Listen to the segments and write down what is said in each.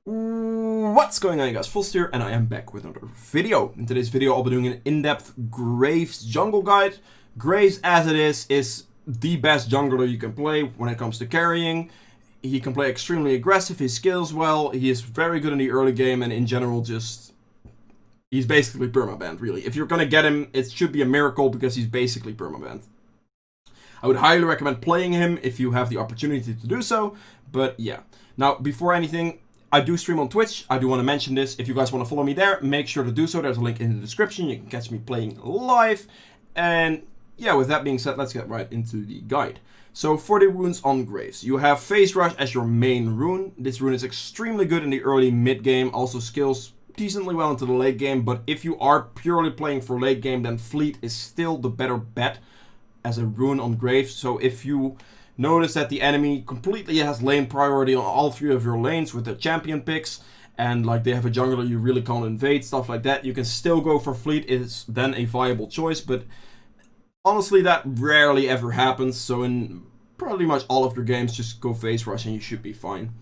What's going on, you guys? Full Steer, and I am back with another video. In today's video, I'll be doing an in-depth Graves jungle guide. Graves, as it is the best jungler you can play when it comes to carrying. He can play extremely aggressive, he scales well, he is very good in the early game, and in general, he's basically permabanned, really. If you're gonna get him, it should be a miracle because he's basically permabanned. I would highly recommend playing him if you have the opportunity to do so, but yeah. Now, before anything, I do stream on Twitch. I do want to mention this. If you guys want to follow me there, make sure to do so. There's a link in the description. You can catch me playing live. And yeah, with that being said, let's get right into the guide. So for the runes on Graves, you have Phase Rush as your main rune. This rune is extremely good in the early mid game, also scales decently well into the late game. But if you are purely playing for late game, then Fleet is still the better bet as a rune on Graves. So if you notice that the enemy completely has lane priority on all three of your lanes with their champion picks, and like they have a jungler you really can't invade, stuff like that, you can still go for Fleet. It's then a viable choice, but honestly that rarely ever happens. So in pretty much all of your games, just go Phase Rush and you should be fine.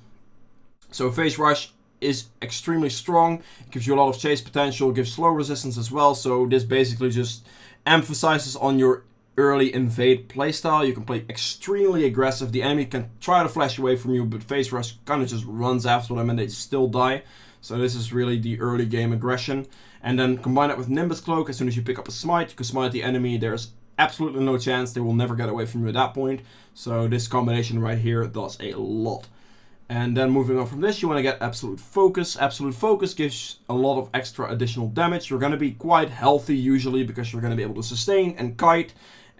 So Phase Rush is extremely strong, it gives you a lot of chase potential, gives slow resistance as well. So this basically just emphasizes on your early invade playstyle. You can play extremely aggressive. The enemy can try to flash away from you, but Phase Rush kind of just runs after them and they still die. So this is really the early game aggression. And then combine it with Nimbus Cloak. As soon as you pick up a smite, you can smite the enemy. There's absolutely no chance they will never get away from you at that point. So this combination right here does a lot. And then moving on from this, you want to get Absolute Focus. Absolute Focus gives a lot of extra additional damage. You're going to be quite healthy usually because you're going to be able to sustain and kite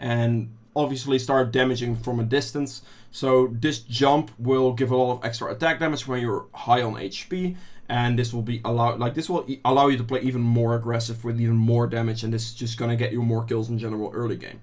and obviously start damaging from a distance. So this jump will give a lot of extra attack damage when you're high on HP, and this will allow you to play even more aggressive with even more damage, and this is just gonna get you more kills in general early game.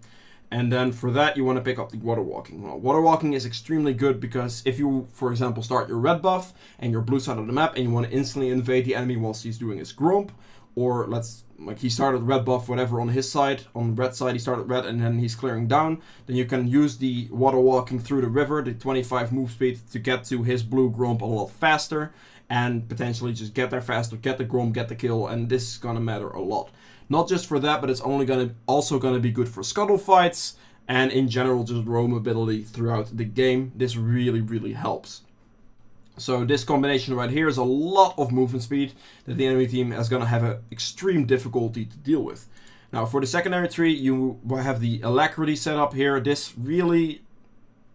And then for that you want to pick up the Water Walking. Well, Water Walking is extremely good because if you, for example, start your red buff and you're blue side of the map and you want to instantly invade the enemy whilst he's doing his Gromp, or like he started red buff, whatever, on his side, on the red side he started red and then he's clearing down, then you can use the Water Walking through the river, the 25 move speed, to get to his blue Gromp a lot faster and potentially just get there faster, get the Gromp, get the kill, and this is gonna matter a lot. Not just for that, but it's also gonna be good for scuttle fights and in general just roam ability throughout the game. This really helps. So this combination right here is a lot of movement speed that the enemy team is going to have an extreme difficulty to deal with. Now for the secondary tree, you will have the Alacrity setup here. This really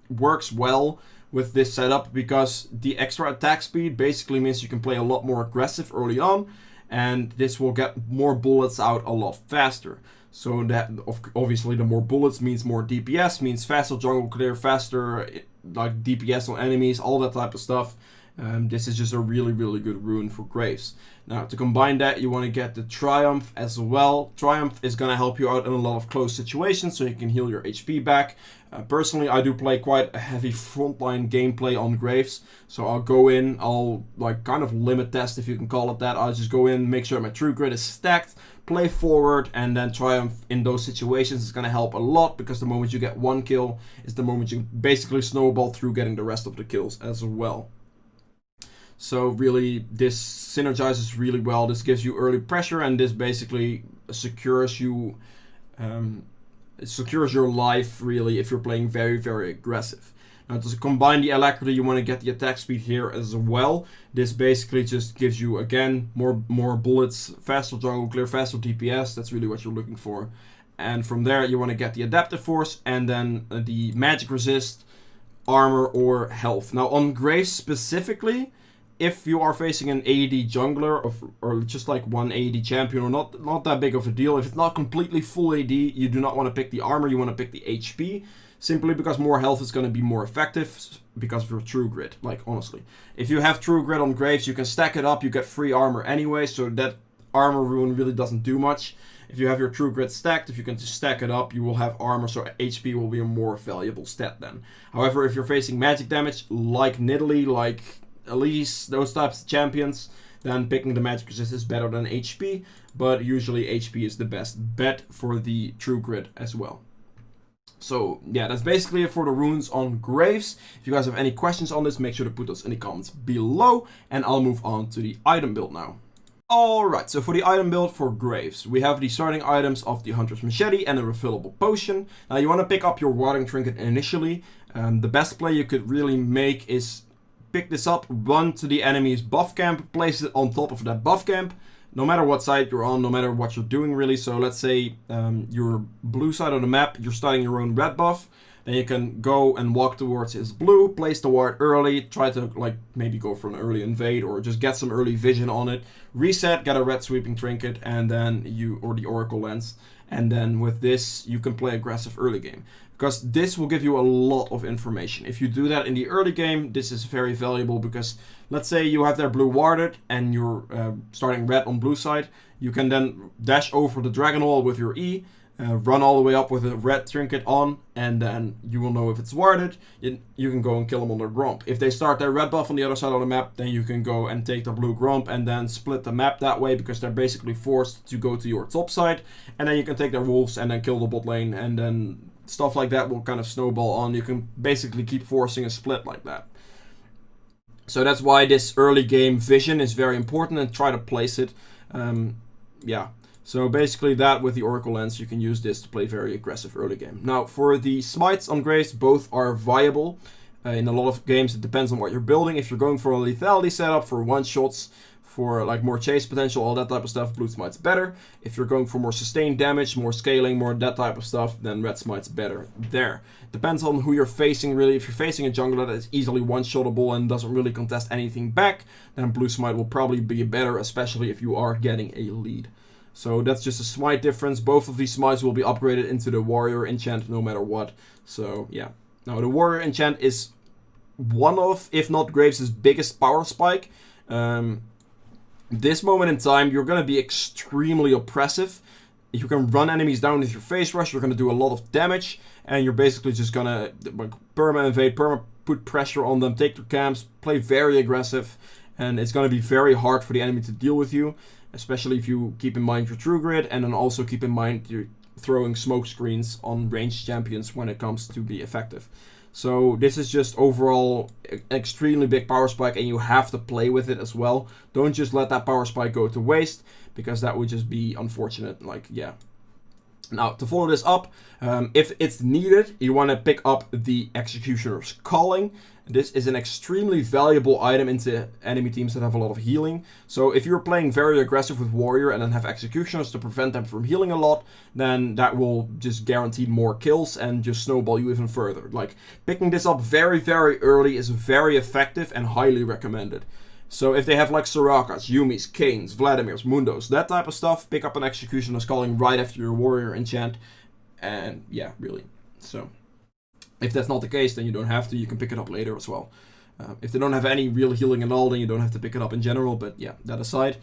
works well with this setup because the extra attack speed basically means you can play a lot more aggressive early on, and this will get more bullets out a lot faster. So that obviously the more bullets means more DPS, means faster jungle clear, faster like DPS on enemies, all that type of stuff. This is just a really good rune for Graves. Now to combine that, you want to get the Triumph as well. Triumph is going to help you out in a lot of close situations so you can heal your HP back. Personally, I do play quite a heavy frontline gameplay on Graves, so I'll go in, I'll like kind of limit test, if you can call it that. I'll just go in, make sure my true grid is stacked, play forward, and then Triumph in those situations is going to help a lot because the moment you get one kill is the moment you basically snowball through getting the rest of the kills as well. So really this synergizes really well. This gives you early pressure, and this basically secures you, it secures your life really if you're playing very aggressive. Now to combine the Alacrity, you want to get the attack speed here as well. This basically just gives you again more bullets, faster jungle clear, faster DPS. That's really what you're looking for. And from there you want to get the Adaptive Force and then the Magic Resist, armor or health. Now on Graves specifically, if you are facing an AD jungler or just like one AD champion, or not that big of a deal, if it's not completely full AD, you do not want to pick the armor, you want to pick the HP, simply because more health is going to be more effective because of your true grid, like honestly. If you have true grid on Graves, you can stack it up, you get free armor anyway, so that armor rune really doesn't do much. If you have your true grid stacked, if you can just stack it up, you will have armor, so HP will be a more valuable stat then. However, if you're facing magic damage, like Nidalee, like Elise, those types of champions, then picking the magic resist is better than HP, but usually HP is the best bet for the true grid as well. So yeah, that's basically it for the runes on Graves. If you guys have any questions on this, make sure to put those in the comments below, and I'll move on to the item build now. Alright, so for the item build for Graves, we have the starting items of the Hunter's Machete and a refillable potion. Now you want to pick up your Warding Trinket initially. The best play you could really make is pick this up, run to the enemy's buff camp, place it on top of that buff camp. No matter what side you're on, no matter what you're doing really. So let's say your blue side of the map, you're starting your own red buff. Then you can go and walk towards his blue, place the ward early, try to like maybe go for an early invade or just get some early vision on it. Reset, get a red sweeping trinket, and then or the oracle lens. And then with this, you can play aggressive early game. Because this will give you a lot of information. If you do that in the early game, this is very valuable because let's say you have their blue warded and you're starting red on blue side. You can then dash over the dragon wall with your E, run all the way up with a red trinket on, and then you will know if it's warded. You can go and kill them on their gromp. If they start their red buff on the other side of the map, then you can go and take the blue gromp and then split the map that way because they're basically forced to go to your top side. And then you can take their wolves and then kill the bot lane, and then stuff like that will kind of snowball on. You can basically keep forcing a split like that. So that's why this early game vision is very important, and try to place it. Yeah. So basically that with the Oracle Lens, you can use this to play very aggressive early game. Now for the smites on Graves, both are viable. In a lot of games it depends on what you're building. If you're going for a lethality setup, for one shots, for like more chase potential, all that type of stuff, blue smite's better. If you're going for more sustained damage, more scaling, more that type of stuff, then red smite's better there. Depends on who you're facing really. If you're facing a jungler that is easily one-shottable and doesn't really contest anything back, then blue smite will probably be better, especially if you are getting a lead. So that's just a smite difference. Both of these smites will be upgraded into the warrior enchant no matter what. So yeah. Now the warrior enchant is one of, if not Graves' biggest power spike. This moment in time, you're going to be extremely oppressive. If you can run enemies down with your face rush, you're going to do a lot of damage. And you're basically just going to perma-invade, perma-put pressure on them, take their camps, play very aggressive. And it's going to be very hard for the enemy to deal with you. Especially if you keep in mind your true grid. And then also keep in mind you're throwing smoke screens on ranged champions when it comes to be effective. So this is just overall an extremely big power spike, and you have to play with it as well. Don't just let that power spike go to waste, because that would just be unfortunate. Like, yeah. Now, to follow this up, if it's needed, you want to pick up the Executioner's Calling. This is an extremely valuable item into enemy teams that have a lot of healing. So if you're playing very aggressive with Warrior and then have Executioners to prevent them from healing a lot, then that will just guarantee more kills and just snowball you even further. Like, picking this up very, very early is very effective and highly recommended. So if they have like Sorakas, Yumis, Kanes, Vladimirs, Mundos, that type of stuff, pick up an Executioner's Calling right after your Warrior enchant. And yeah, really. So if that's not the case, then you don't have to. You can pick it up later as well. If they don't have any real healing at all, then you don't have to pick it up in general. But yeah, that aside.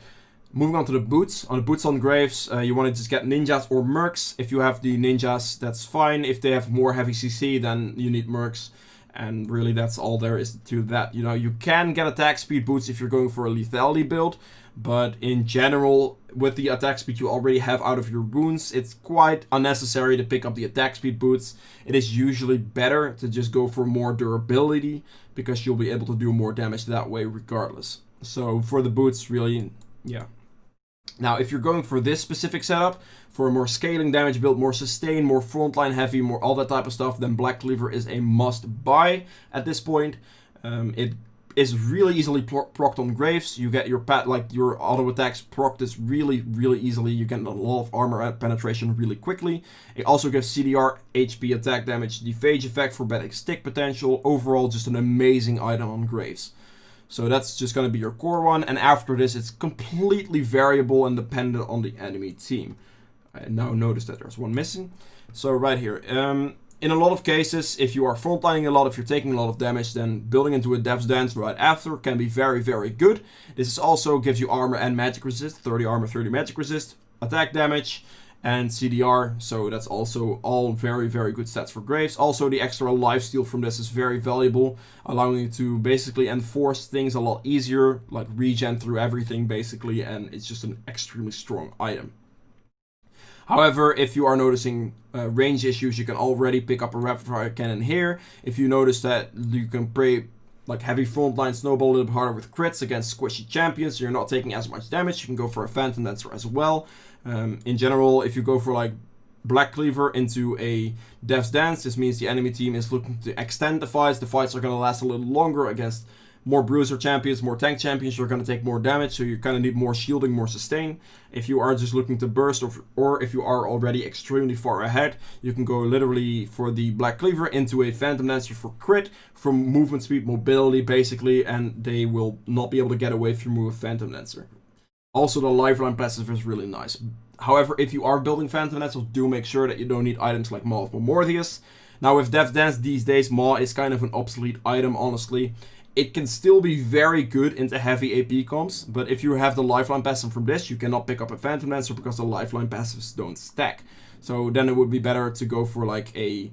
Moving on to the boots. On the boots on Graves, you want to just get ninjas or mercs. If you have the ninjas, that's fine. If they have more heavy CC, then you need mercs. And really, that's all there is to that. You know, you can get attack speed boots if you're going for a lethality build. But in general, with the attack speed you already have out of your runes, it's quite unnecessary to pick up the attack speed boots. It is usually better to just go for more durability, because you'll be able to do more damage that way regardless. So for the boots, really, yeah. Now, if you're going for this specific setup, for a more scaling damage build, more sustain, more frontline heavy, more all that type of stuff, then Black Cleaver is a must buy at this point. It is really easily procced on Graves. You get your your auto attacks procced is really, really easily. You get a lot of armor penetration really quickly. It also gives CDR, HP attack damage, the phage effect for better stick potential. Overall, just an amazing item on Graves. So that's just going to be your core one, and after this it's completely variable and dependent on the enemy team. I now notice that there's one missing. So right here, in a lot of cases, if you are frontlining a lot, if you're taking a lot of damage, then building into a Dev's Dance right after can be very, very good. This also gives you armor and magic resist, 30 armor, 30 magic resist, attack damage, and CDR, so that's also all very, very good stats for Graves. Also, the extra lifesteal from this is very valuable, allowing you to basically enforce things a lot easier, like regen through everything basically, and it's just an extremely strong item. However, if you are noticing range issues, you can already pick up a rapid fire cannon here. If you notice that you can play like heavy frontline snowball a little bit harder with crits against squishy champions, so you're not taking as much damage, you can go for a Phantom Dancer as well. In general, if you go for like Black Cleaver into a Death's Dance, this means the enemy team is looking to extend the fights. The fights are going to last a little longer against more bruiser champions, more tank champions. You're going to take more damage, so you kind of need more shielding, more sustain. If you are just looking to burst, or if you are already extremely far ahead, you can go literally for the Black Cleaver into a Phantom Dancer for crit, from movement speed, mobility basically, and they will not be able to get away from you with Phantom Dancer. Also, the lifeline passive is really nice. However, if you are building Phantom Dancer, do make sure that you don't need items like Maw of Mortius. Now with Death's Dance these days, Maw is kind of an obsolete item, honestly. It can still be very good into heavy AP comps, but if you have the lifeline passive from this, you cannot pick up a Phantom Dancer because the lifeline passives don't stack. So then it would be better to go for like a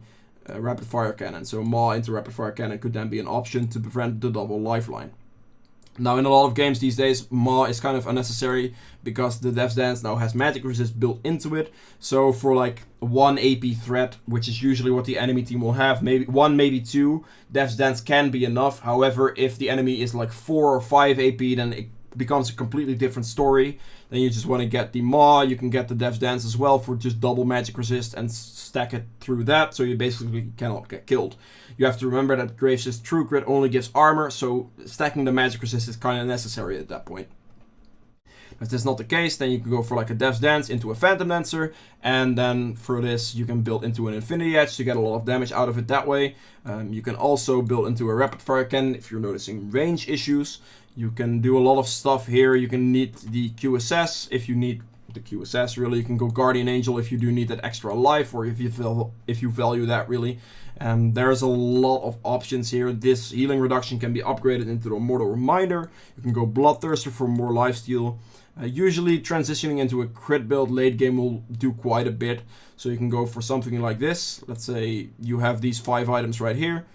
rapid fire cannon. So Maw into rapid fire cannon could then be an option to prevent the double lifeline. Now in a lot of games these days, Maw is kind of unnecessary because the Death's Dance now has magic resist built into it. So for like 1 AP threat, which is usually what the enemy team will have, maybe 1, maybe 2, Death's Dance can be enough. However, if the enemy is like 4 or 5 AP, then it becomes a completely different story. Then you just want to get the Maw, you can get the Death's Dance as well for just double magic resist and stack it through that, so you basically cannot get killed. You have to remember that Graves' True Crit only gives armor, so stacking the magic resist is kind of necessary at that point. If that's not the case, then you can go for like a Death's Dance into a Phantom Dancer, and then for this you can build into an Infinity Edge to get a lot of damage out of it that way. You can also build into a Rapid Fire Cannon if you're noticing range issues. You can do a lot of stuff here. You can need the QSS if you need the QSS really. You can go Guardian Angel if you do need that extra life, or if you value that really. There's a lot of options here. This healing reduction can be upgraded into the Mortal Reminder. You can go Bloodthirster for more lifesteal. Usually transitioning into a crit build late game will do quite a bit. So you can go for something like this. Let's say you have these 5 items right here.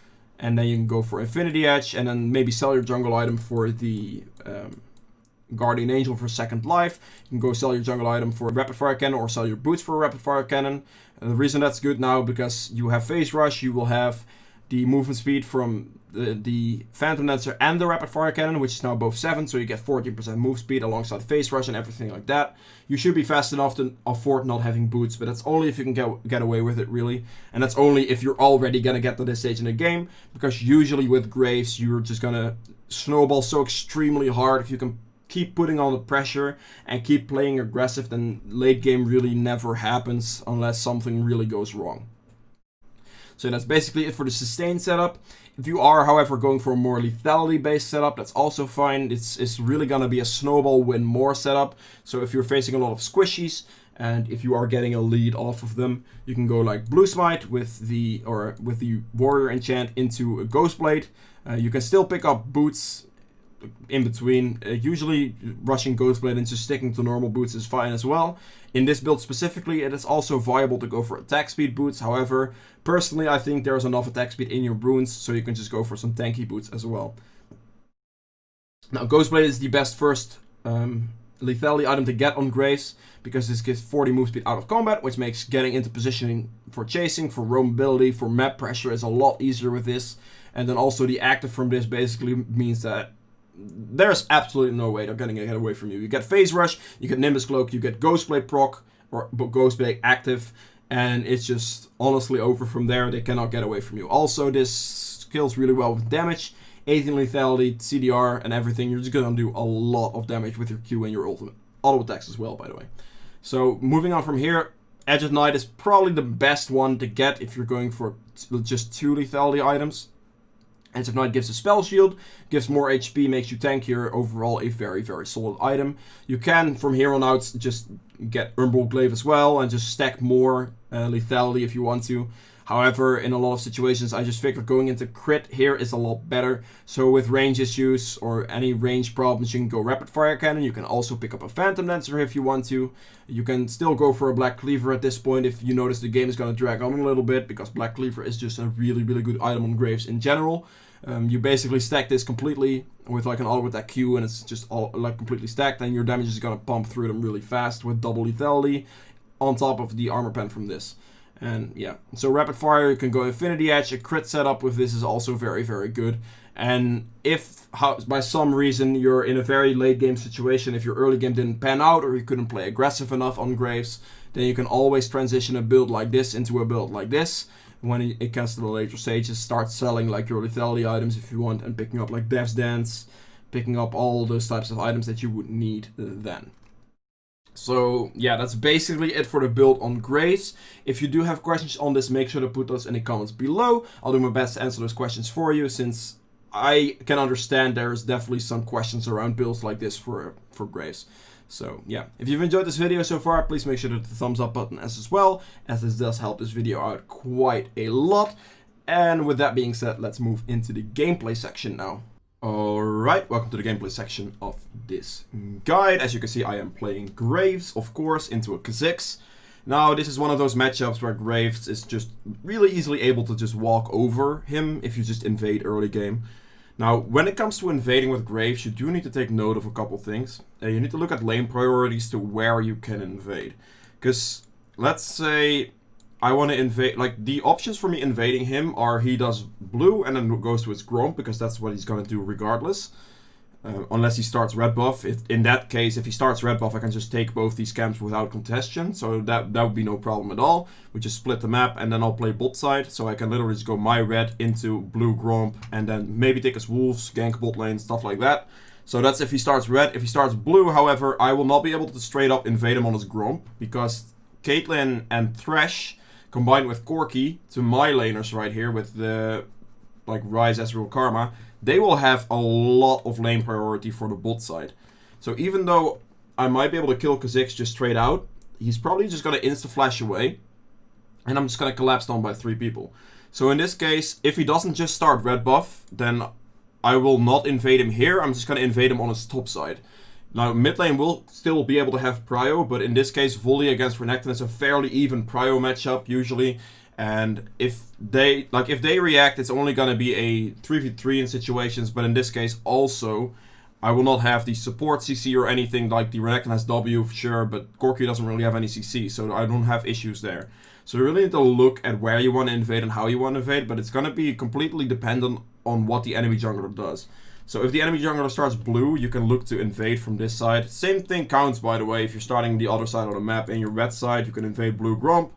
And then you can go for Infinity Edge, and then maybe sell your jungle item for the Guardian Angel for second life. You can go sell your jungle item for a Rapid Fire Cannon, or sell your boots for a Rapid Fire Cannon. And the reason that's good now, because you have Phase Rush, you will have the movement speed from the Phantom Dancer and the Rapid Fire Cannon, which is now both 7, so you get 14% move speed alongside Phase Rush and everything like that. You should be fast enough to afford not having boots, but that's only if you can get away with it, really. And that's only if you're already going to get to this stage in the game, because usually with Graves, you're just going to snowball so extremely hard. If you can keep putting on the pressure and keep playing aggressive, then late game really never happens unless something really goes wrong. So that's basically it for the sustain setup. If you are, however, going for a more lethality based setup, that's also fine. It's really gonna be a snowball win more setup. So if you're facing a lot of squishies and if you are getting a lead off of them, you can go like Blue Smite with the Warrior Enchant into a Ghost Blade. You can still pick up boots in between. Usually rushing Ghost Blade and just sticking to normal boots is fine as well. In this build specifically, it is also viable to go for attack speed boots. However, personally I think there's enough attack speed in your runes, so you can just go for some tanky boots as well. Now Ghost Blade is the best first lethality item to get on Graves, because this gives 40 move speed out of combat, which makes getting into positioning for chasing, for roamability, for map pressure is a lot easier with this. And then also the active from this basically means that there's absolutely no way they're gonna get away from you. You get Phase Rush, you get Nimbus Cloak, you get Ghost Blade proc, or Ghost Blade active, and it's just honestly over from there. They cannot get away from you. Also, this scales really well with damage, 18 lethality, CDR, and everything. You're just gonna do a lot of damage with your Q and your ultimate. Auto attacks as well, by the way. So moving on from here, Edge of Night is probably the best one to get if you're going for just 2 lethality items. Edge of Night gives a spell shield, gives more HP, makes you tankier. Overall, a very, very solid item. You can, from here on out, just get Umbral Glaive as well and just stack more lethality if you want to. However, in a lot of situations, I just figured going into crit here is a lot better. So with range issues or any range problems, you can go Rapid Fire Cannon. You can also pick up a Phantom Dancer if you want to. You can still go for a Black Cleaver at this point if you notice the game is going to drag on a little bit, because Black Cleaver is just a really, really good item on Graves in general. You basically stack this completely with like an auto attack Q, and it's just all like completely stacked, and your damage is going to pump through them really fast with double lethality. on top of the armor pen from this. And yeah, so rapid fire, you can go Infinity Edge. A crit setup with this is also very, very good. And if by some reason you're in a very late game situation, if your early game didn't pan out or you couldn't play aggressive enough on Graves, then you can always transition a build like this into a build like this. When it comes to the later stages, start selling like your lethality items if you want, and picking up like Death's Dance, picking up all those types of items that you would need then. So yeah, that's basically it for the build on Graves. If you do have questions on this, make sure to put those in the comments below. I'll do my best to answer those questions for you, since I can understand there's definitely some questions around builds like this for Graves. So yeah, if you've enjoyed this video so far, please make sure to hit the thumbs up button as well, as this does help this video out quite a lot. And with that being said, let's move into the gameplay section now. Alright, welcome to the gameplay section of this guide. As you can see, I am playing Graves, of course, into a Kha'zix. Now, this is one of those matchups where Graves is just really easily able to just walk over him if you just invade early game. Now, when it comes to invading with Graves, you do need to take note of a couple things. You need to look at lane priorities to where you can invade. Because, let's say I want to invade, like, the options for me invading him are he does blue and then goes to his Gromp, because that's what he's going to do regardless. Unless he starts red buff. In that case, if he starts red buff, I can just take both these camps without contention. So that would be no problem at all. We just split the map and then I'll play bot side. So I can literally just go my red into blue Gromp and then maybe take his wolves, gank bot lane, stuff like that. So that's if he starts red. If he starts blue, however, I will not be able to straight up invade him on his Gromp, because Caitlyn and Thresh combined with Corki to my laners right here with the like Rise, Ezreal, Karma, they will have a lot of lane priority for the bot side. So even though I might be able to kill Kha'zix just straight out, he's probably just going to insta-flash away, and I'm just going to collapse down by 3 people. So in this case, if he doesn't just start red buff, then I will not invade him here, I'm just going to invade him on his top side. Now, mid lane will still be able to have BRIO, but in this case, Volley against Renekton is a fairly even BRIO matchup, usually. And if they react, it's only going to be a 3v3 in situations, but in this case, also, I will not have the support CC or anything. Like, the Renekton has W, for sure, but Corki doesn't really have any CC, so I don't have issues there. So you really need to look at where you want to invade and how you want to invade, but it's going to be completely dependent on what the enemy jungler does. So if the enemy jungler starts blue, you can look to invade from this side. Same thing counts, by the way, if you're starting the other side of the map and your red side, you can invade blue Gromp.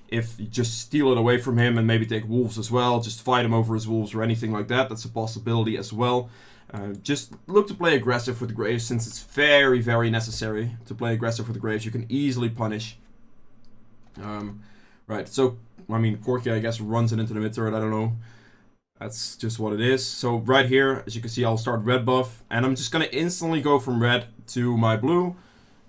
If you just steal it away from him and maybe take wolves as well, just fight him over his wolves or anything like that, that's a possibility as well. Just look to play aggressive with Graves, since it's very, very necessary to play aggressive with Graves. You can easily punish. Right, so, I mean, Corki, I guess, runs it into the mid turret, I don't know. That's just what it is. So right here, as you can see, I'll start red buff, and I'm just going to instantly go from red to my blue.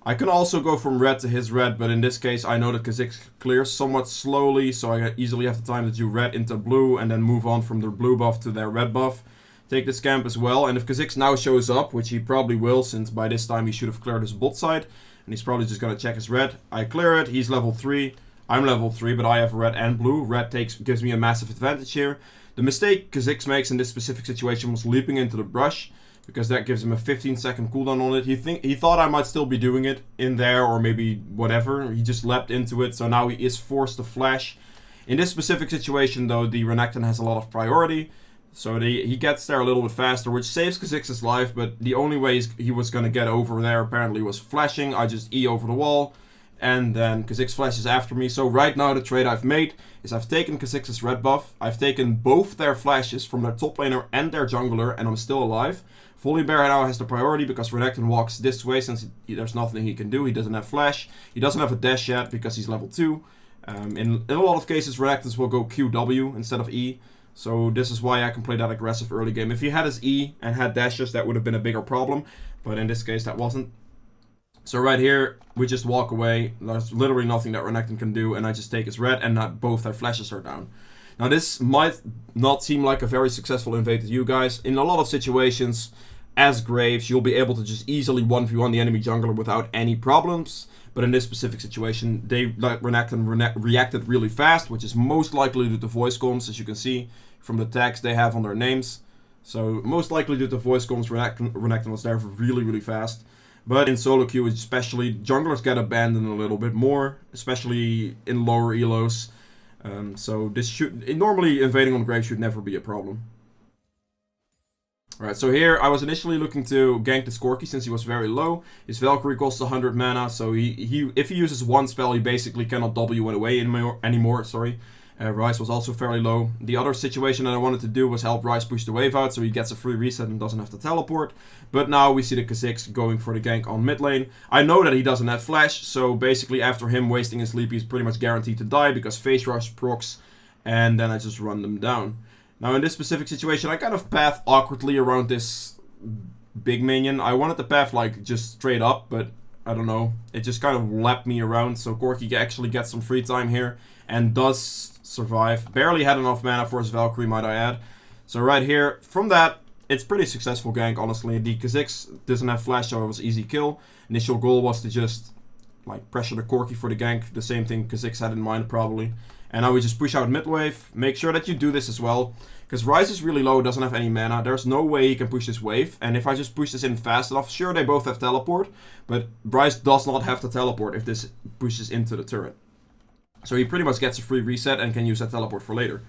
I can also go from red to his red, but in this case, I know that Kha'zix clears somewhat slowly, so I easily have the time to do red into blue, and then move on from their blue buff to their red buff. Take this camp as well, and if Kha'zix now shows up, which he probably will, since by this time he should have cleared his bot side, and he's probably just going to check his red. I clear it, he's level 3, I'm level 3, but I have red and blue. Red gives me a massive advantage here. The mistake Kha'zix makes in this specific situation was leaping into the brush, because that gives him a 15-second cooldown on it. He thought I might still be doing it in there, or maybe whatever. He just leapt into it, so now he is forced to flash. In this specific situation, though, the Renekton has a lot of priority, so he gets there a little bit faster, which saves Kha'zix's life, but the only way he was going to get over there apparently was flashing. I just E over the wall, and then Kha'zix flashes after me. So right now the trade I've made is I've taken Kha'zix's red buff, I've taken both their flashes from their top laner and their jungler, and I'm still alive. Volibear now has the priority because Renekton walks this way, since there's nothing he can do. He doesn't have flash, he doesn't have a dash yet because he's level 2. In a lot of cases, Renektons will go QW instead of E, so this is why I can play that aggressive early game. If he had his E and had dashes, that would have been a bigger problem, but in this case that wasn't. So right here, we just walk away. There's literally nothing that Renekton can do, and I just take his red, and both their flashes are down. Now this might not seem like a very successful invade to you guys. In a lot of situations, as Graves, you'll be able to just easily 1v1 the enemy jungler without any problems. But in this specific situation, Renekton reacted really fast, which is most likely due to voice comms, as you can see from the tags they have on their names. So most likely due to voice comms, Renekton was there really, really fast. But in solo queue especially, junglers get abandoned a little bit more, especially in lower elos. So this should, normally invading on Graves should never be a problem. Alright, so here I was initially looking to gank this Corki since he was very low. His Valkyrie costs 100 mana, so if he uses one spell, he basically cannot W it away anymore. Ryze was also fairly low. The other situation that I wanted to do was help Ryze push the wave out so he gets a free reset and doesn't have to teleport. But now we see the Kha'zix going for the gank on mid lane. I know that he doesn't have flash, so basically after him wasting his leap, he's pretty much guaranteed to die because Phase Rush procs, and then I just run them down. Now in this specific situation, I kind of path awkwardly around this big minion. I wanted to path like just straight up, but I don't know. It just kind of lapped me around, so Corki actually gets some free time here and does survive. Barely had enough mana for his Valkyrie, might I add. So right here, from that, it's pretty successful gank, honestly. The Kha'zix doesn't have flash, so it was easy kill. Initial goal was to just like pressure the Corki for the gank, the same thing Kha'zix had in mind probably. And now we just push out mid wave. Make sure that you do this as well, because Ryze is really low, doesn't have any mana. There's no way he can push this wave, and if I just push this in fast enough, sure, they both have teleport, but Ryze does not have to teleport if this pushes into the turret. So he pretty much gets a free reset and can use that teleport for later.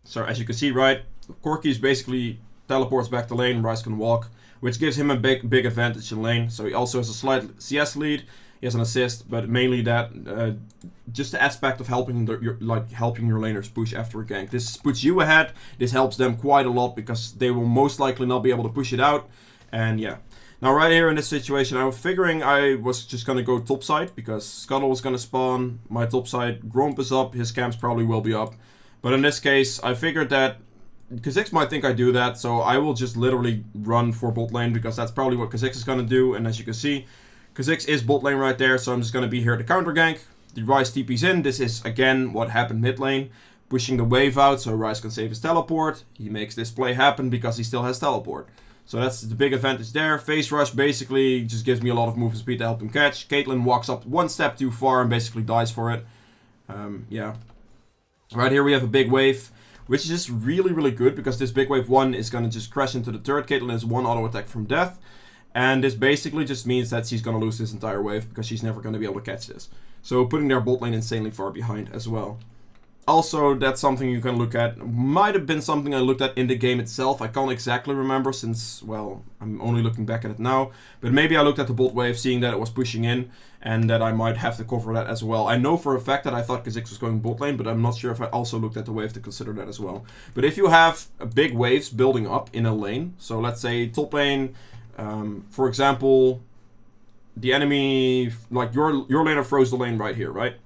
So as you can see, right, Corki basically teleports back to lane, Ryze can walk, which gives him a big advantage in lane. So he also has a slight CS lead. He has an assist, but mainly that, just the aspect of helping your laners push after a gank. This puts you ahead. This helps them quite a lot because they will most likely not be able to push it out. And yeah. Now right here in this situation, I was figuring I was just going to go topside because Scuttle was going to spawn. My topside, Gromp is up. His camps probably will be up. But in this case, I figured that Kha'zix might think I do that. So I will just literally run for bot lane because that's probably what Kha'zix is going to do. And as you can see, Kha'zix is bot lane right there, so I'm just going to be here to counter gank. The Ryze TP's in. This is, again, what happened mid lane. Pushing the wave out so Ryze can save his teleport. He makes this play happen because he still has teleport. So that's the big advantage there. Phase Rush basically just gives me a lot of movement speed to help him catch. Caitlyn walks up one step too far and basically dies for it. Yeah. Right here we have a big wave, which is just really, really good because this big wave 1 is going to just crash into the turret. Caitlyn is 1 auto attack from death. And this basically just means that she's going to lose this entire wave because she's never going to be able to catch this. So putting their bot lane insanely far behind as well. Also, that's something you can look at. Might have been something I looked at in the game itself. I can't exactly remember since, well, I'm only looking back at it now. But maybe I looked at the bot wave, seeing that it was pushing in, and that I might have to cover that as well. I know for a fact that I thought Kha'zix was going bot lane, but I'm not sure if I also looked at the wave to consider that as well. But if you have big waves building up in a lane, so let's say top lane, for example, the enemy, like your laner froze the lane right here, right?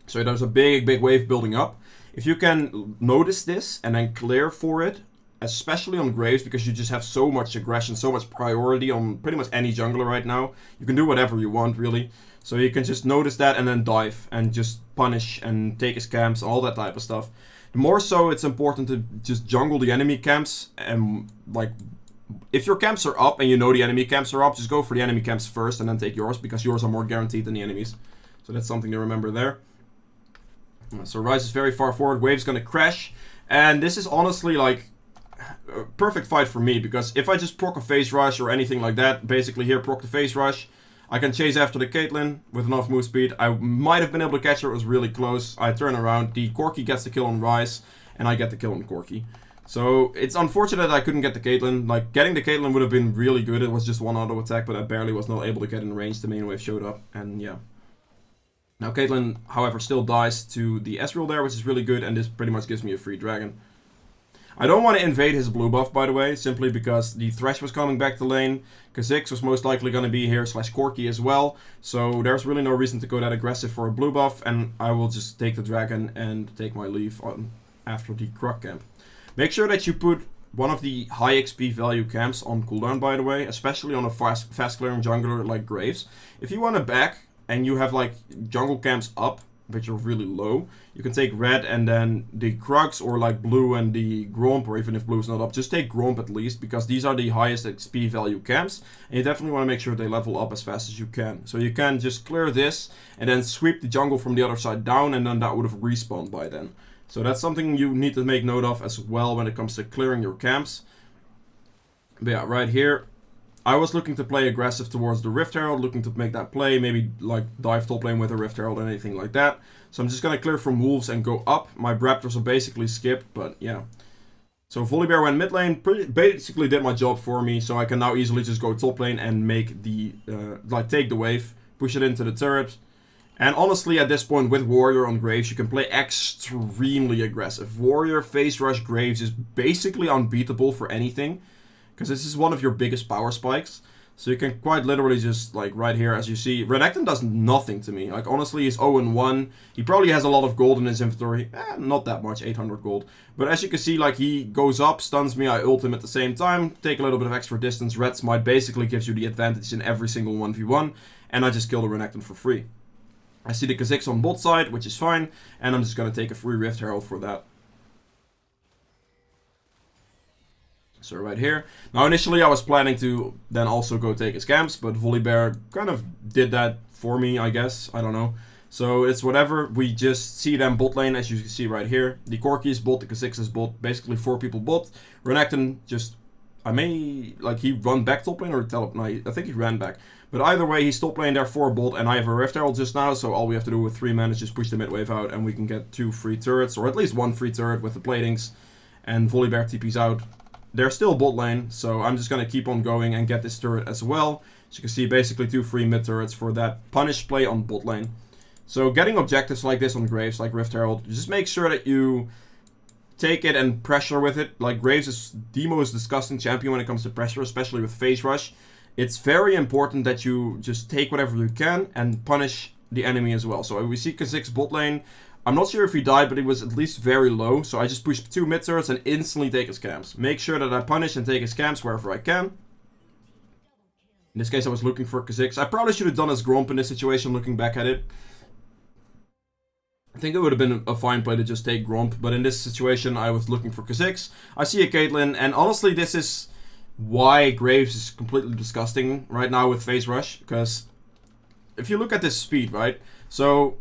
So there's a big wave building up. If you can notice this and then clear for it, especially on Graves, because you just have so much aggression, so much priority on pretty much any jungler right now. You can do whatever you want, really. So you can just notice that and then dive and just punish and take his camps, all that type of stuff. More so, it's important to just jungle the enemy camps and, like, if your camps are up and you know the enemy camps are up, just go for the enemy camps first and then take yours, because yours are more guaranteed than the enemies. So that's something to remember there. So Ryze is very far forward, wave's gonna crash, and this is honestly like a perfect fight for me, because if I just proc a phase rush or anything like that, basically here proc the phase rush, I can chase after the Caitlyn with enough move speed. I might have been able to catch her, it was really close. I turn around, the Corki gets the kill on Ryze, and I get the kill on Corki. So it's unfortunate that I couldn't get the Caitlyn. Like, getting the Caitlyn would have been really good. It was just one auto attack, but I barely was not able to get in range. The main wave showed up, and yeah. Now Caitlyn, however, still dies to the Ezreal there, which is really good, and this pretty much gives me a free dragon. I don't want to invade his blue buff, by the way, simply because the Thresh was coming back to lane. Kha'zix was most likely going to be here, slash Corki as well. So there's really no reason to go that aggressive for a blue buff, and I will just take the dragon and take my leave on after the Krug camp. Make sure that you put one of the high XP value camps on cooldown, by the way, especially on a fast clearing jungler like Graves. If you want to back and you have like jungle camps up, but you're really low, you can take red and then the Krugs, or like blue and the Gromp, or even if blue's not up, just take Gromp at least, because these are the highest XP value camps, and you definitely want to make sure they level up as fast as you can. So you can just clear this and then sweep the jungle from the other side down, and then that would have respawned by then. So that's something you need to make note of as well when it comes to clearing your camps. But yeah, right here, I was looking to play aggressive towards the Rift Herald, looking to make that play, maybe like dive top lane with a Rift Herald or anything like that. So I'm just going to clear from Wolves and go up. My Raptors are basically skipped, but yeah. So Volibear went mid lane, basically did my job for me, so I can now easily just go top lane and make the, take the wave, push it into the turret. And honestly, at this point, with Warrior on Graves, you can play extremely aggressive. Warrior, Phase Rush, Graves is basically unbeatable for anything, because this is one of your biggest power spikes. So you can quite literally just, like, right here, as you see, Renekton does nothing to me. Like, honestly, he's 0-1. He probably has a lot of gold in his inventory. Not that much, 800 gold. But as you can see, like, he goes up, stuns me, I ult him at the same time, take a little bit of extra distance. Red Smite basically gives you the advantage in every single 1v1, and I just kill the Renekton for free. I see the Kha'zix on bot side, which is fine, and I'm just going to take a free Rift Herald for that. So right here. Now initially I was planning to then also go take his camps, but Volibear kind of did that for me, I guess. I don't know. So it's whatever. We just see them bot lane, as you can see right here. The Corki is bot, the Kha'zix is bot, basically 4 people bot. Renekton just, he run back top lane or teleport? No, I think he ran back. But either way, he's top lane there 4 bot, and I have a Rift Herald just now, so all we have to do with 3 men is just push the mid wave out, and we can get 2 free turrets, or at least 1 free turret with the platings, and Volibear TP's out. They're still bot lane, so I'm just going to keep on going and get this turret as well. As you can see, basically 2 free mid turrets for that punish play on bot lane. So getting objectives like this on Graves, like Rift Herald, just make sure that you take it and pressure with it. Like, Graves is the most disgusting champion when it comes to pressure, especially with Phase Rush. It's very important that you just take whatever you can and punish the enemy as well. So we see Kha'zix bot lane. I'm not sure if he died, but he was at least very low. So I just pushed 2 mid turrets and instantly take his camps. Make sure that I punish and take his camps wherever I can. In this case, I was looking for Kha'zix. I probably should have done his Gromp in this situation, looking back at it. I think it would have been a fine play to just take Gromp, but in this situation, I was looking for Kha'zix. I see a Caitlyn, and honestly, this is why Graves is completely disgusting right now with Phase Rush, because if you look at this speed, right? So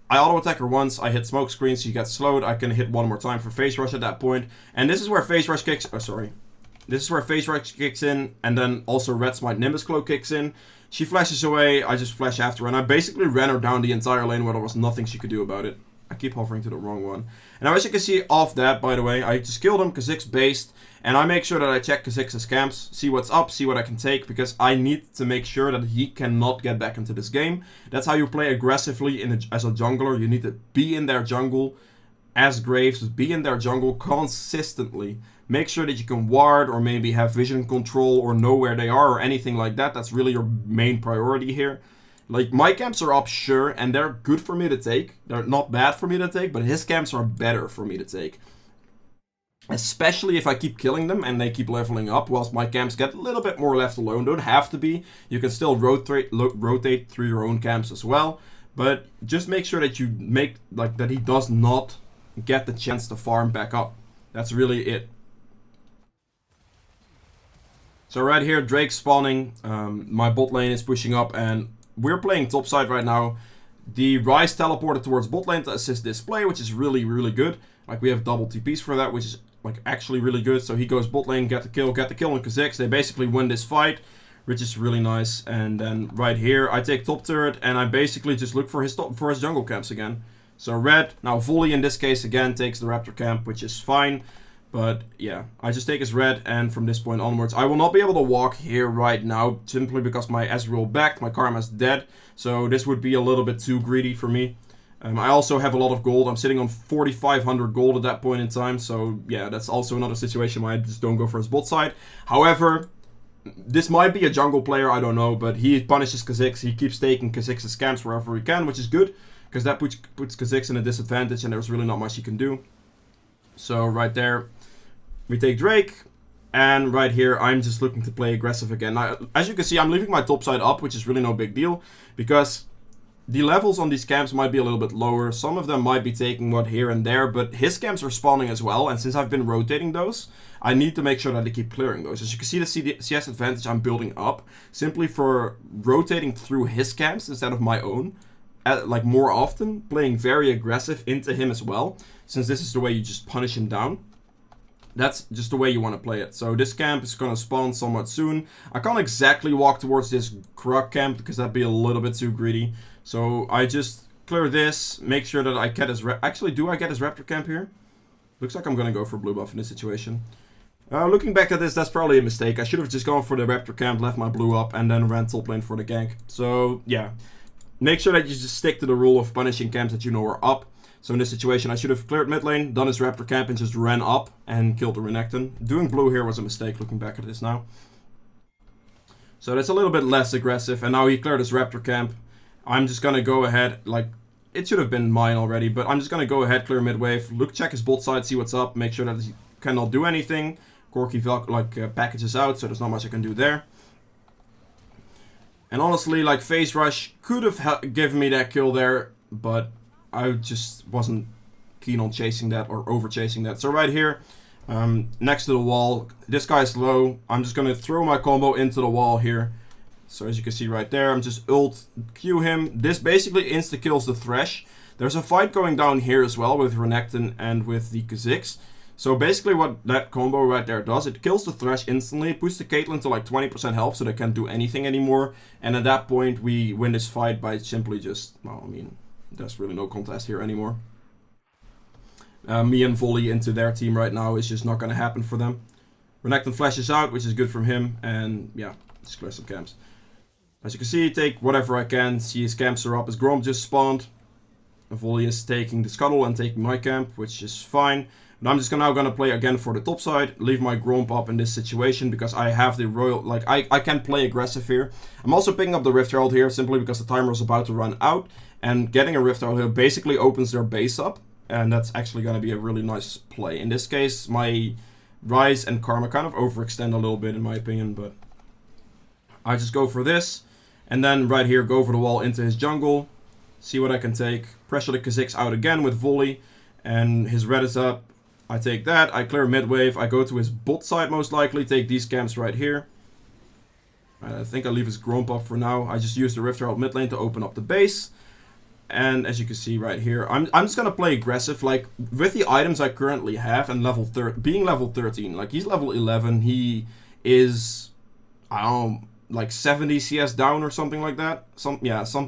I auto-attack her once, I hit smoke screen, she gets slowed, I can hit one more time for Phase Rush at that point, and this is where Phase Rush kicks, this is where Phase Rush kicks in, and then also Red Smite Nimbus Cloak kicks in. She flashes away, I just flash after her, and I basically ran her down the entire lane where there was nothing she could do about it. I keep hovering to the wrong one. And now as you can see off that, by the way, I just killed him, Kha'zix based, and I make sure that I check Kha'zix's camps, see what's up, see what I can take, because I need to make sure that he cannot get back into this game. That's how you play aggressively as a jungler. You need to be in their jungle as Graves, be in their jungle consistently. Make sure that you can ward or maybe have vision control or know where they are or anything like that. That's really your main priority here. Like, my camps are up, sure, and they're good for me to take. They're not bad for me to take, but his camps are better for me to take. Especially if I keep killing them and they keep leveling up, whilst my camps get a little bit more left alone. Don't have to be. You can still rotate through your own camps as well. But just make sure that you make, like, that he does not get the chance to farm back up. That's really it. So right here, Drake's spawning. My bot lane is pushing up and we're playing topside right now. The Ryze teleported towards bot lane to assist this play, which is really, really good. Like, we have double TPs for that, which is like actually really good. So he goes bot lane, get the kill on Kha'zix. They basically win this fight, which is really nice. And then right here, I take top turret and I basically just look for his jungle camps again. So red, now Volley in this case again takes the Raptor camp, which is fine. But yeah, I just take his red, and from this point onwards, I will not be able to walk here right now, simply because my Ezreal backed, my Karma's dead, so this would be a little bit too greedy for me. I also have a lot of gold. I'm sitting on 4,500 gold at that point in time, so yeah, that's also another situation why I just don't go for his bot side. However, this might be a jungle player, I don't know, but he punishes Kha'zix. He keeps taking Kha'zix's camps wherever he can, which is good, because that puts Kha'zix in a disadvantage, and there's really not much he can do. So right there, we take Drake, and right here, I'm just looking to play aggressive again. Now, as you can see, I'm leaving my top side up, which is really no big deal, because the levels on these camps might be a little bit lower. Some of them might be taking what here and there, but his camps are spawning as well, and since I've been rotating those, I need to make sure that I keep clearing those. As you can see, the CS advantage I'm building up, simply for rotating through his camps instead of my own, like more often, playing very aggressive into him as well, since this is the way you just punish him down. That's just the way you want to play it. So this camp is going to spawn somewhat soon. I can't exactly walk towards this Krug camp because that'd be a little bit too greedy. So I just clear this, make sure that I get his... Actually, do I get his Raptor camp here? Looks like I'm going to go for blue buff in this situation. Looking back at this, that's probably a mistake. I should have just gone for the Raptor camp, left my blue up, and then ran top lane for the gank. So, yeah. Make sure that you just stick to the rule of punishing camps that you know are up. So in this situation, I should have cleared mid lane, done his Raptor camp, and just ran up and killed the Renekton. Doing blue here was a mistake, looking back at this now. So that's a little bit less aggressive, and now he cleared his Raptor camp. I'm just gonna go ahead, like, it should have been mine already, but I'm just gonna go ahead, clear mid wave, check his bot side, see what's up, make sure that he cannot do anything. Corky packages out, so there's not much I can do there. And honestly, like, Phase Rush could have given me that kill there, but I just wasn't keen on chasing that or over chasing that. So right here, next to the wall, this guy's low. I'm just gonna throw my combo into the wall here. So as you can see right there, I'm just ult Q him. This basically insta kills the Thresh. There's a fight going down here as well with Renekton and with the Kha'zix. So basically what that combo right there does, it kills the Thresh instantly, puts the Caitlyn to like 20% health so they can't do anything anymore. And at that point we win this fight by simply just, well, I mean, there's really no contest here anymore. Me and Volley into their team right now is just not going to happen for them. Renekton flashes out, which is good from him, and yeah, just clear some camps. As you can see, take whatever I can, see his camps are up, his Grom just spawned. Volley is taking the Scuttle and taking my camp, which is fine. But I'm just now going to play again for the top side, leave my Gromp up in this situation because I have the Royal, like I can play aggressive here. I'm also picking up the Rift Herald here simply because the timer is about to run out. And getting a Rift Herald here basically opens their base up. And that's actually going to be a really nice play. In this case, my Rise and Karma kind of overextend a little bit in my opinion. But I just go for this. And then right here, go for the wall into his jungle. See what I can take. Pressure the Kha'zix out again with Volley. And his red is up. I take that. I clear mid wave. I go to his bot side most likely. Take these camps right here. I think I'll leave his Gromp up for now. I just use the Rift Herald mid lane to open up the base. And as you can see right here, I'm just going to play aggressive. Like, with the items I currently have and being level 13. Like, he's level 11. He is, I don't know, like 70 CS down or something like that. Some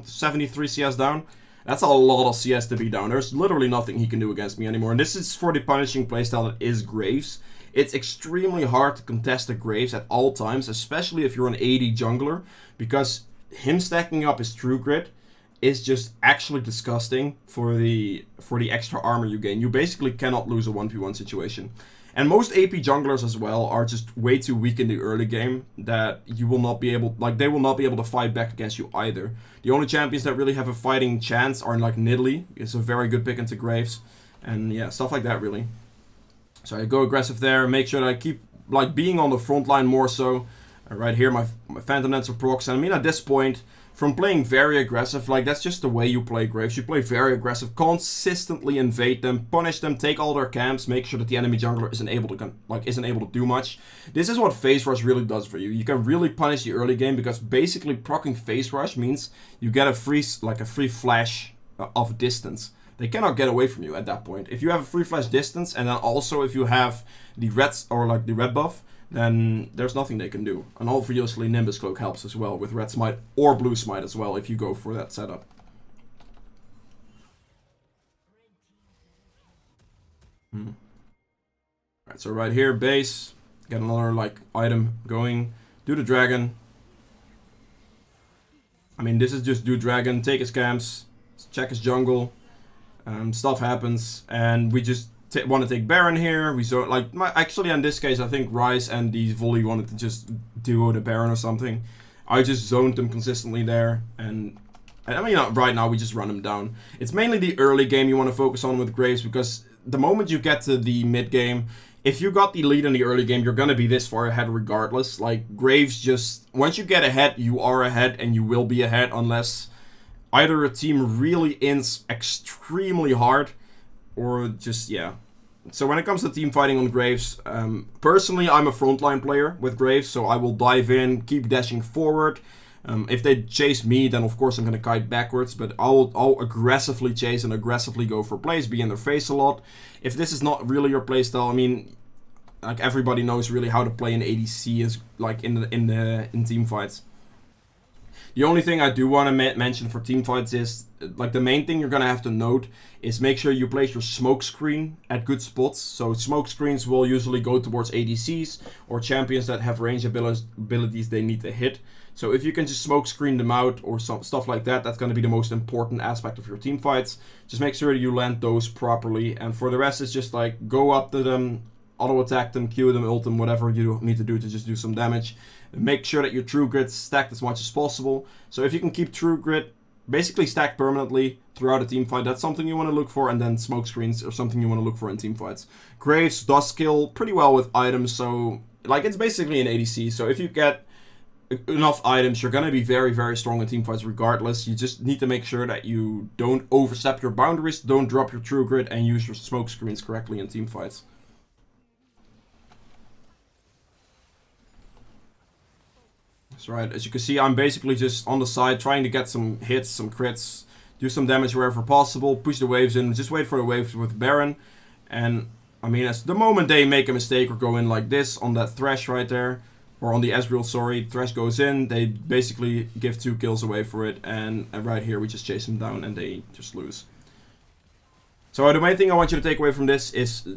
73 CS down. That's a lot of CS to be down. There's literally nothing he can do against me anymore. And this is for the punishing playstyle that is Graves. It's extremely hard to contest the Graves at all times, especially if you're an AD jungler, because him stacking up his True Grit is just actually disgusting for the extra armor you gain. You basically cannot lose a 1v1 situation. And most AP junglers as well are just way too weak in the early game that you will not be able, like, they will not be able to fight back against you either. The only champions that really have a fighting chance are like Nidalee. It's a very good pick into Graves. And yeah, stuff like that really. So I go aggressive there, make sure that I keep like being on the front line more so. Right here, my Phantom Dancer procs. And I mean, at this point, from playing very aggressive, like that's just the way you play Graves. You play very aggressive, consistently invade them, punish them, take all their camps, make sure that the enemy jungler isn't able to do much. This is what Phase Rush really does for you. You can really punish the early game because basically proccing Phase Rush means you get a free flash of distance. They cannot get away from you at that point. If you have a free flash distance, and then also if you have the reds or like the red buff, then there's nothing they can do. And obviously Nimbus Cloak helps as well with red smite or blue smite as well if you go for that setup. Alright, so right here, base, get another like item going, do the dragon. I mean, this is just do dragon, take his camps, check his jungle. Stuff happens, and we just want to take Baron here. We so like actually in this case I think Rise and the Volley wanted to just duo the Baron or something. I just zoned them consistently there, and I mean right now we just run them down. It's mainly the early game you want to focus on with Graves, because the moment you get to the mid game, if you got the lead in the early game, you're gonna be this far ahead regardless. Like Graves, just once you get ahead, you are ahead, and you will be ahead unless either a team really ins extremely hard, or just, yeah. So when it comes to team fighting on Graves, personally I'm a frontline player with Graves, so I will dive in, keep dashing forward. If they chase me, then of course I'm going to kite backwards, but I'll aggressively chase and aggressively go for plays, be in their face a lot. If this is not really your playstyle, I mean, like everybody knows really how to play an ADC is like in team fights. The only thing I do want to mention for team fights is, like, the main thing you're going to have to note is make sure you place your smoke screen at good spots. So smoke screens will usually go towards ADCs or champions that have range abilities they need to hit. So if you can just smoke screen them out or some stuff like that, that's going to be the most important aspect of your team fights. Just make sure you land those properly. And for the rest, it's just like go up to them, auto attack them, Q them, ult them, whatever you need to do to just do some damage. Make sure that your true grid's stacked as much as possible. So if you can keep true grid basically stacked permanently throughout a team fight, that's something you want to look for. And then smoke screens are something you want to look for in team fights. Graves does scale pretty well with items, so like it's basically an ADC. So if you get enough items, you're going to be very, very strong in team fights regardless. You just need to make sure that you don't overstep your boundaries, don't drop your true grid, and use your smoke screens correctly in team fights. That's right. As you can see, I'm basically just on the side trying to get some hits, some crits, do some damage wherever possible, push the waves in, just wait for the waves with Baron. And I mean, as the moment they make a mistake or go in like this on that Thresh right there, or on the Ezreal, sorry, Thresh goes in, they basically give 2 kills away for it, and right here we just chase them down and they just lose. So the main thing I want you to take away from this is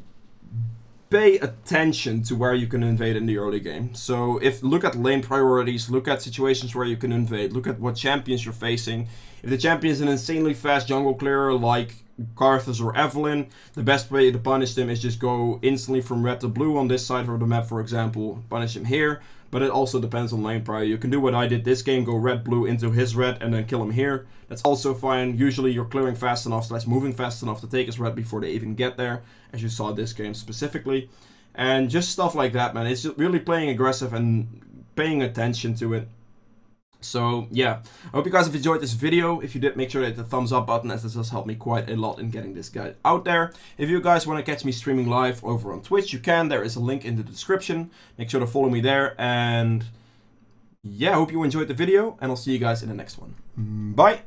pay attention to where you can invade in the early game. So look at lane priorities, look at situations where you can invade, look at what champions you're facing. If the champion is an insanely fast jungle clearer like Kha'zix or Evelyn, the best way to punish them is just go instantly from red to blue on this side of the map, for example, punish him here. But it also depends on lane prior. You can do what I did this game, go red-blue into his red and then kill him here. That's also fine. Usually you're clearing fast enough, / moving fast enough to take his red before they even get there, as you saw this game specifically. And just stuff like that, man. It's just really playing aggressive and paying attention to it. So yeah, I hope you guys have enjoyed this video. If you did, make sure to hit the thumbs up button, as this does help me quite a lot in getting this guide out there. If you guys want to catch me streaming live over on Twitch, you can. There is a link in the description. Make sure to follow me there. And yeah, I hope you enjoyed the video, and I'll see you guys in the next one. Bye!